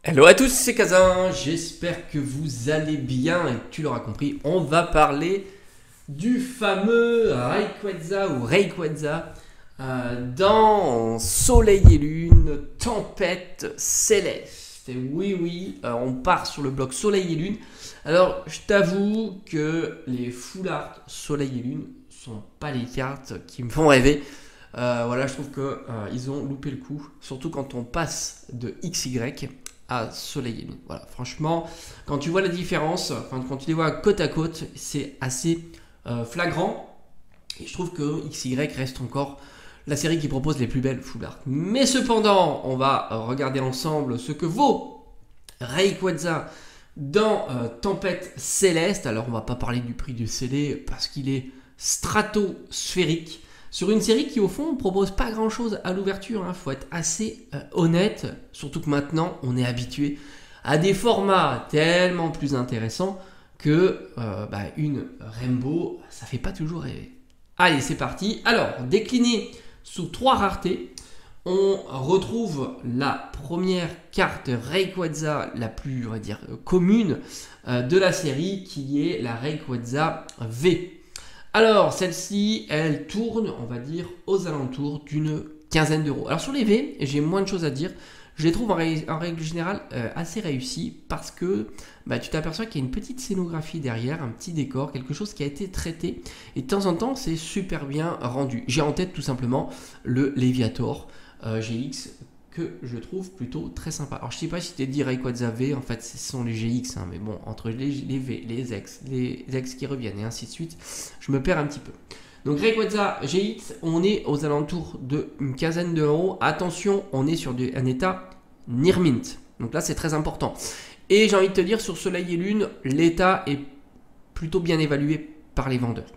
Hello à tous, c'est Kazan, j'espère que vous allez bien et tu l'auras compris, on va parler du fameux Rayquaza ou Rayquaza dans Soleil et Lune, Tempête Céleste. Et oui, on part sur le bloc Soleil et Lune. Alors, je t'avoue que les Full Art Soleil et Lune sont pas les cartes qui me font rêver. Voilà, je trouve que ils ont loupé le coup, surtout quand on passe de XY à Soleil et Lune. Voilà, franchement, quand tu vois la différence, quand tu les vois côte à côte, c'est assez flagrant. Et je trouve que XY reste encore la série qui propose les plus belles full art. Mais cependant, on va regarder ensemble ce que vaut Rayquaza dans Tempête Céleste. Alors, on va pas parler du prix du CD parce qu'il est stratosphérique. Sur une série qui au fond ne propose pas grand chose à l'ouverture, faut être assez honnête, surtout que maintenant on est habitué à des formats tellement plus intéressants que une Rainbow, ça fait pas toujours rêver. Allez, c'est parti. Alors, décliné sous 3 raretés, on retrouve la première carte Rayquaza la plus, on va dire, commune de la série, qui est la Rayquaza V. Alors, celle-ci, elle tourne, on va dire, aux alentours d'une quinzaine d'euros. Alors, sur les V, j'ai moins de choses à dire. Je les trouve en règle générale assez réussis parce que tu t'aperçois qu'il y a une petite scénographie derrière, un petit décor, quelque chose qui a été traité. Et de temps en temps, c'est super bien rendu. J'ai en tête tout simplement le Léviator GX que je trouve plutôt très sympa. Alors, je ne sais pas si tu t'es dit Rayquaza V, en fait, ce sont les GX, mais bon, entre les V, les X qui reviennent et ainsi de suite, je me perds un petit peu. Donc, Rayquaza GX, on est aux alentours d'une quinzaine d'euros. Attention, on est sur un état near mint. Donc là, c'est très important. Et j'ai envie de te dire, sur Soleil et Lune, l'état est plutôt bien évalué par les vendeurs.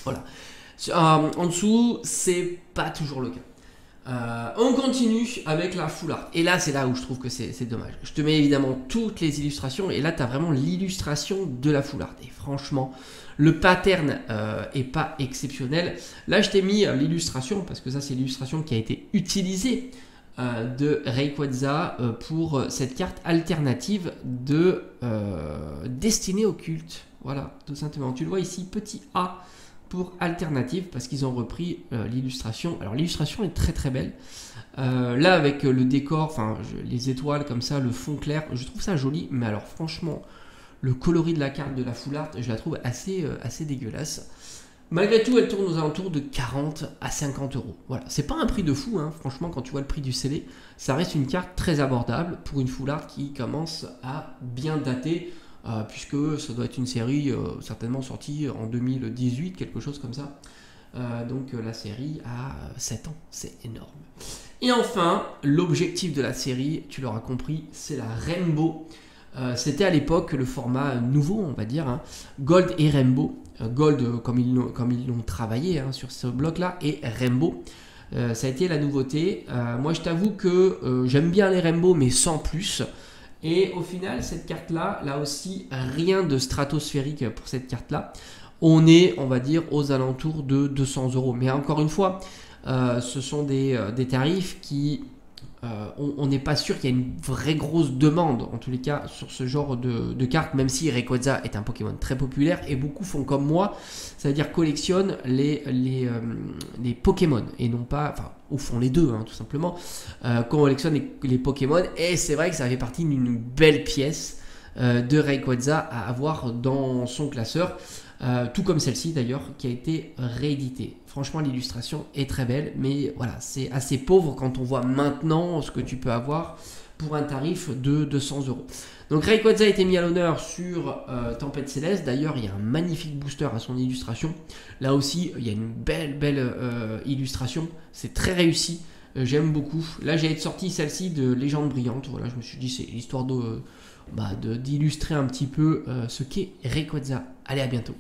Voilà. En dessous, c'est pas toujours le cas. On continue avec la full art. Et là, c'est là où je trouve que c'est dommage. Je te mets évidemment toutes les illustrations. Et là, tu as vraiment l'illustration de la full art. Et franchement, le pattern est pas exceptionnel. Là, je t'ai mis l'illustration parce que ça, c'est l'illustration qui a été utilisée de Rayquaza pour cette carte alternative de Destinée Occulte. Voilà, tout simplement. Tu le vois ici, petit A pour alternative parce qu'ils ont repris l'illustration. Alors l'illustration est très très belle. Là avec le décor, les étoiles comme ça, le fond clair, je trouve ça joli. Mais alors franchement, le coloris de la carte de la full art, je la trouve assez dégueulasse. Malgré tout, elle tourne aux alentours de 40 à 50 euros. Voilà, c'est pas un prix de fou, franchement, quand tu vois le prix du CD, ça reste une carte très abordable pour une full art qui commence à bien dater. Puisque ça doit être une série certainement sortie en 2018, quelque chose comme ça. Donc la série a 7 ans, c'est énorme. Et enfin, l'objectif de la série, tu l'auras compris, c'est la Rainbow. C'était à l'époque le format nouveau, on va dire, Gold et Rainbow. Gold comme ils l'ont travaillé sur ce bloc-là, et Rainbow. Ça a été la nouveauté. Moi, je t'avoue que j'aime bien les Rainbow, mais sans plus. Et au final, cette carte-là, là aussi, rien de stratosphérique pour cette carte-là. On est, on va dire, aux alentours de 200 euros. Mais encore une fois, ce sont des tarifs qui... on n'est pas sûr qu'il y ait une vraie grosse demande, en tous les cas, sur ce genre de cartes, même si Rayquaza est un Pokémon très populaire et beaucoup font comme moi, c'est-à-dire collectionnent les Pokémon et non pas, ou font les deux, tout simplement, collectionnent les Pokémon, et c'est vrai que ça fait partie d'une belle pièce de Rayquaza à avoir dans son classeur. Tout comme celle-ci d'ailleurs qui a été rééditée. Franchement, l'illustration est très belle, mais voilà, c'est assez pauvre quand on voit maintenant ce que tu peux avoir pour un tarif de 200 euros. Donc Rayquaza a été mis à l'honneur sur Tempête Céleste. D'ailleurs, il y a un magnifique booster à son illustration. Là aussi, il y a une belle illustration. C'est très réussi. J'aime beaucoup. Là, j'ai sorti celle-ci de Légende Brillante. Voilà, je me suis dit, c'est l'histoire d'illustrer un petit peu ce qu'est Rayquaza. Allez, à bientôt.